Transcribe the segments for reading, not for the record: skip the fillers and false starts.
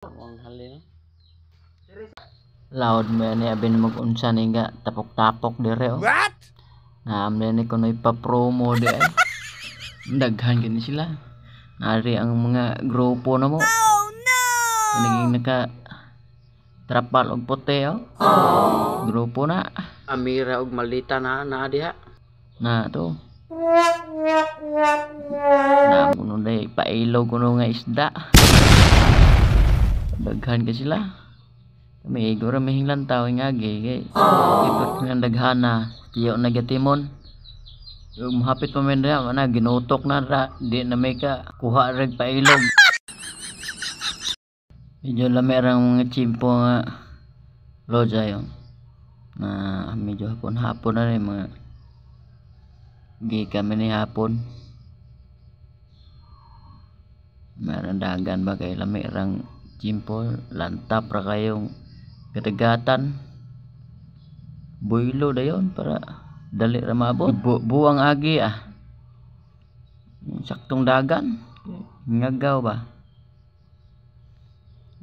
Ang halin. Loud mo ni abin mag-unsa ni nga tapok-tapok dire oh. What? Naamne ni kuno ipa-promo di ay. Daghan gani sila. Nari ang mga grupo na mo. Oh no! Naging naka trapal og puti oh. Grupo na. Amira og malita na diha. Na to. Na kuno day pailo kuno nga isda. Daghan ka sila. Kami igora may hinglantaw nga kay ikot nga daghana tiyo nagatimon. Yung mahapit pa men ra na ginutok na ra di na may ka kuha reg pailog. Medyo lamerang mga chimpo nga loja yon. Na medyo hapon na rin mga gi kami ni hapon. Meron dagan ba kay lamerang chimpo lantap ra kayong kadagatan. Builo dayon para dali ra maabot. Buang agi saktong dagan. Ngagaw ba?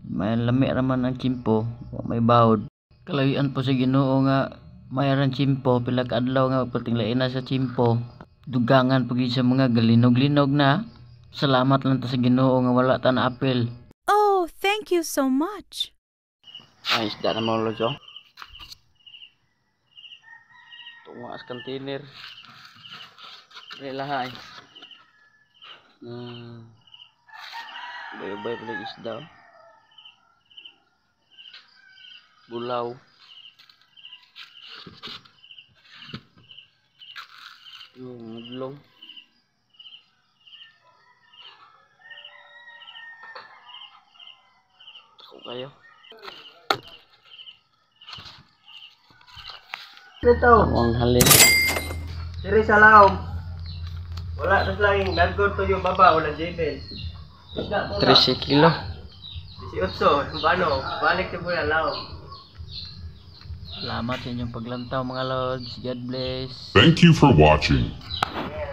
May lami ra man ang chimpo, may bawod. Kalayan po sa Ginoo nga mayroon chimpo pila ka adlaw nga patinglain na sa chimpo. Dugangan pagi sa mga galinog-linog na. Salamat lang ta sa Ginoo nga wala ta na apil. Oh, thank you so much. Ay, isda na mga lojo. Tungas container. Relahay. Bay-bay pala isda. Bulaw. Yung mudlong. Ako kayo. Ito, Ang halin. diri sa laom. Wala na lang nagod to yung baba, wala jebel. 13 kilo. 18, bano, balik sa bulan laom. Salamat sa inyong paglantaw mga lords. God bless. Thank you for watching. Yeah.